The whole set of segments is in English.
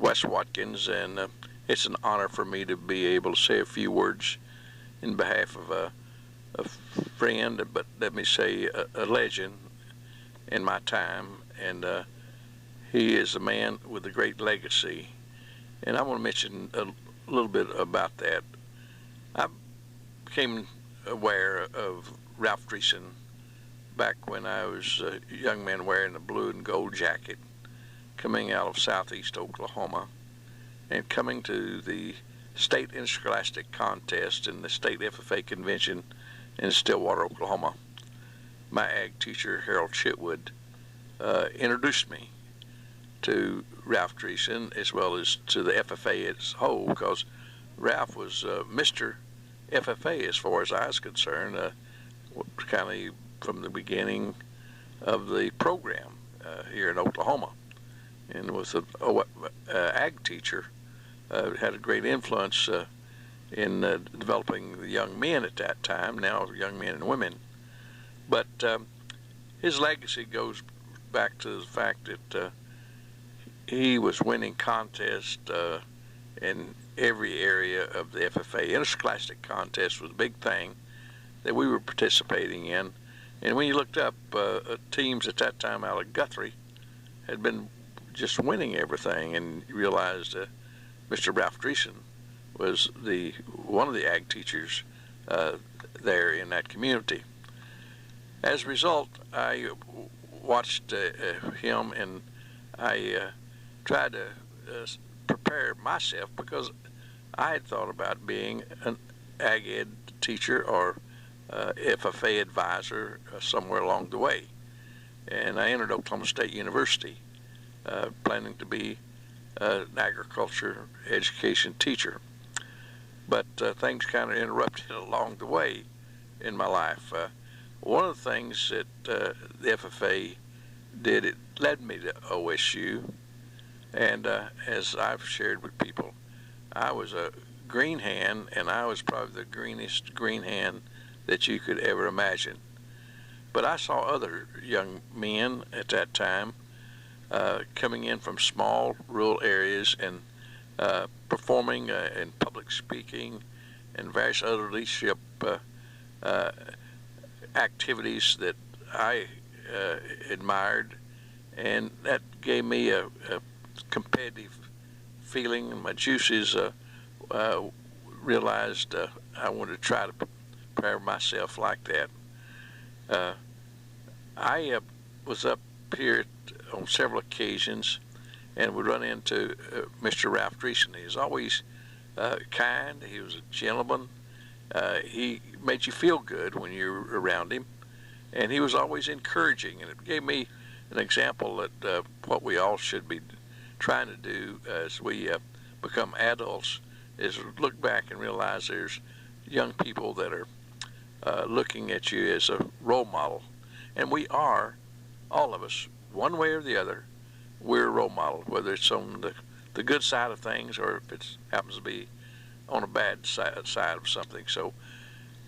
Wes Watkins, and it's an honor for me to be able to say a few words in behalf of a friend, but let me say a legend in my time, and he is a man with a great legacy. And I want to mention a little bit about that. I became aware of Ralph Dreessen back when I was a young man wearing a blue and gold jacket, coming out of southeast Oklahoma and coming to the state interscholastic contest in the state FFA convention in Stillwater, Oklahoma. My ag teacher, Harold Chitwood, introduced me to Ralph Dreessen as well as to the FFA as a whole, because Ralph was Mr. FFA as far as I was concerned, kind of from the beginning of the program here in Oklahoma, and was an ag teacher. Had a great influence in developing the young men at that time, now young men and women. But his legacy goes back to the fact that he was winning contests in every area of the FFA. Interscholastic contest was a big thing that we were participating in. And when you looked up, teams at that time out of Guthrie had been just winning everything, and you realized Mr. Ralph Dreessen was one of the ag teachers there in that community. As a result, I watched him, and I tried to prepare myself, because I had thought about being an ag ed teacher or FFA advisor somewhere along the way. And I entered Oklahoma State University planning to be an agriculture education teacher. But things kind of interrupted along the way in my life. One of the things that the FFA did, it led me to OSU. And as I've shared with people, I was a green hand, and I was probably the greenest green hand that you could ever imagine. But I saw other young men at that time coming in from small rural areas and performing in public speaking and various other leadership activities that I admired, and that gave me a competitive feeling, and my juices realized I wanted to try to prepare myself like that. I was up here on several occasions and would run into Mr. Ralph Dreessen. He was always kind. He was a gentleman. He made you feel good when you were around him, and he was always encouraging, and it gave me an example that what we all should be trying to do as we become adults is look back and realize there's young people that are looking at you as a role model. And we are, all of us, one way or the other, we're a role model, whether it's on the good side of things or if it happens to be on a bad side of something. So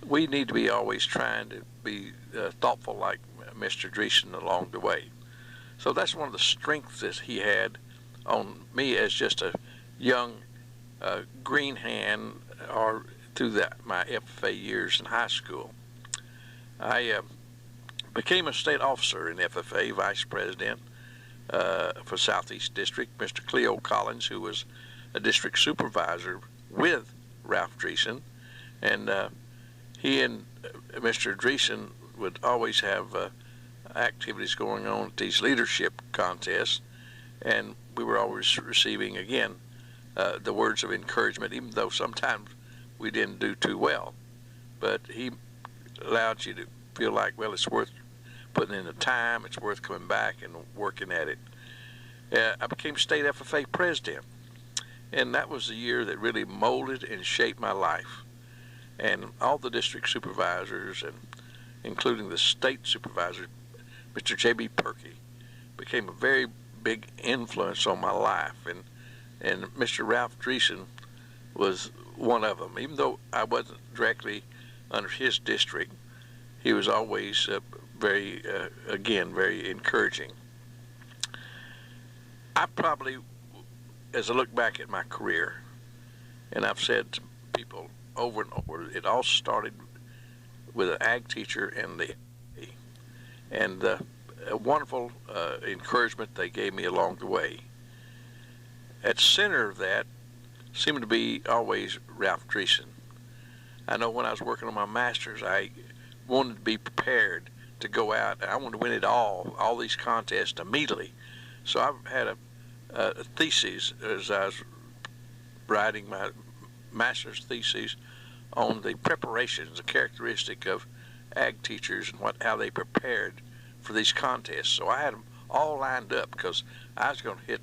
we need to be always trying to be thoughtful like Mr. Dreessen along the way. So that's one of the strengths that he had on me as just a young green hand, or through my FFA years in high school. I became a state officer in FFA, vice president for Southeast District. Mr. Cleo Collins, who was a district supervisor with Ralph Dreessen, and he and Mr. Dreessen would always have activities going on at these leadership contests, and we were always receiving, again, the words of encouragement, even though sometimes we didn't do too well. But he allowed you to feel like, well, it's worth putting in the time, it's worth coming back and working at it. I became state FFA president, and that was the year that really molded and shaped my life. And all the district supervisors, and including the state supervisor, Mr. J.B. Perky, became a very big influence on my life. And Mr. Ralph Dreessen was one of them. Even though I wasn't directly under his district, he was always very encouraging. I probably as I look back at my career, and I've said to people over and over, it all started with an ag teacher and the wonderful encouragement they gave me along the way. At the center of that seemed to be always Ralph Dreessen. I know when I was working on my master's, I wanted to be prepared to go out, and I wanted to win it all these contests immediately. So I had a thesis as I was writing my master's thesis on the preparations, the characteristic of ag teachers and how they prepared for these contests. So I had them all lined up because I was going to hit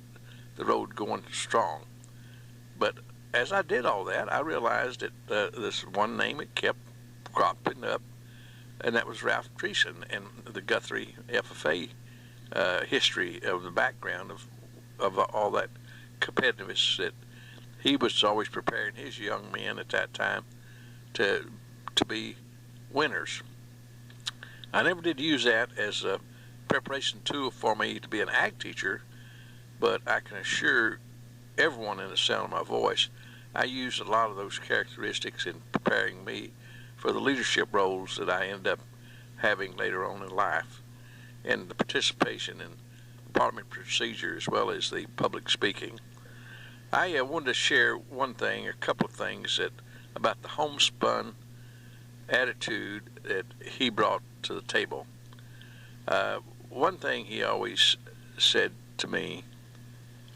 the road going strong. But as I did all that, I realized that this one name that kept cropping up, and that was Ralph Dreessen and the Guthrie FFA history of the background of all that competitiveness that he was always preparing his young men at that time to be winners. I never did use that as a preparation tool for me to be an ag teacher, but I can assure everyone in the sound of my voice, I used a lot of those characteristics in preparing me for the leadership roles that I end up having later on in life, and the participation in department procedure as well as the public speaking. I wanted to share a couple of things about the homespun attitude that he brought to the table. One thing he always said to me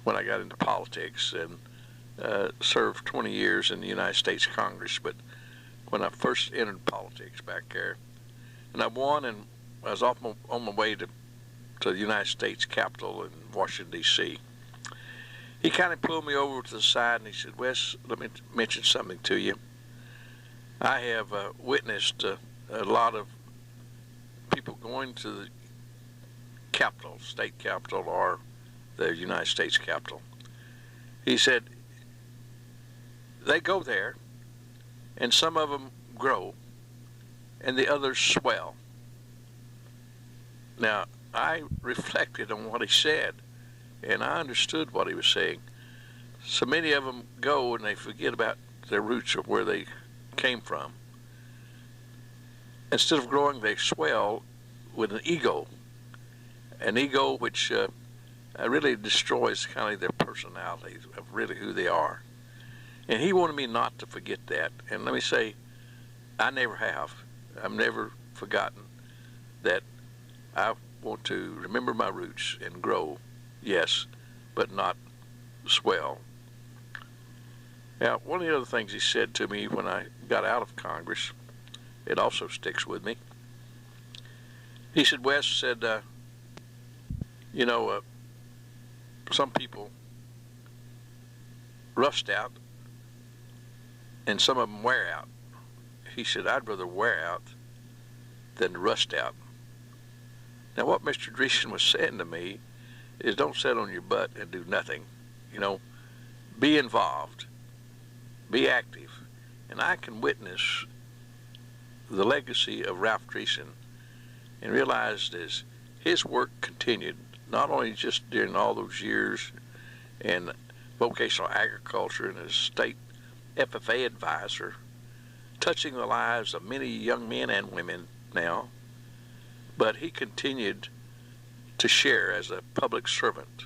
when I got into politics and served 20 years in the United States Congress, but when I first entered politics back there, and I won, and I was on my way to the United States Capitol in Washington, D.C. He kind of pulled me over to the side and he said, "Wes, let me mention something to you. I have witnessed a lot of people going to the Capitol, state Capitol, or the United States Capitol." He said, "They go there, and some of them grow, and the others swell." Now, I reflected on what he said, and I understood what he was saying. So many of them go and they forget about their roots of where they came from. Instead of growing, they swell with an ego which really destroys kind of their personality of really who they are. And he wanted me not to forget that. And let me say, I never have. I've never forgotten that. I want to remember my roots and grow, yes, but not swell. Now, one of the other things he said to me when I got out of Congress, it also sticks with me. He said, "Wes," said, some people rust out and some of them wear out. He said, "I'd rather wear out than rust out." Now, what Mr. Dreessen was saying to me is, don't sit on your butt and do nothing. Be involved, be active. And I can witness the legacy of Ralph Dreessen and realized as his work continued, not only just during all those years in vocational agriculture and as state FFA advisor, touching the lives of many young men and women now, but he continued to share as a public servant.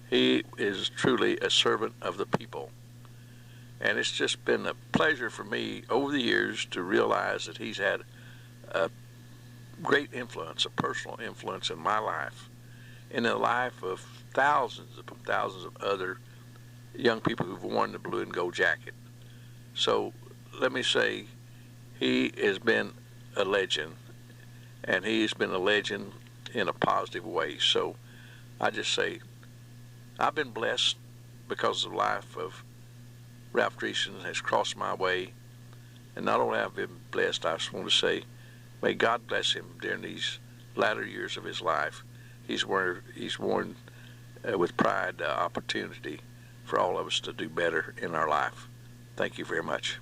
He is truly a servant of the people. And it's just been a pleasure for me over the years to realize that he's had a great influence, a personal influence in my life, and in the life of thousands of other young people who've worn the blue and gold jacket. So let me say, he has been a legend. And he's been a legend in a positive way. So I just say, I've been blessed because the life of Ralph Dreessen has crossed my way. And not only have I been blessed, I just want to say, may God bless him during these latter years of his life. He's worn with pride the opportunity for all of us to do better in our life. Thank you very much.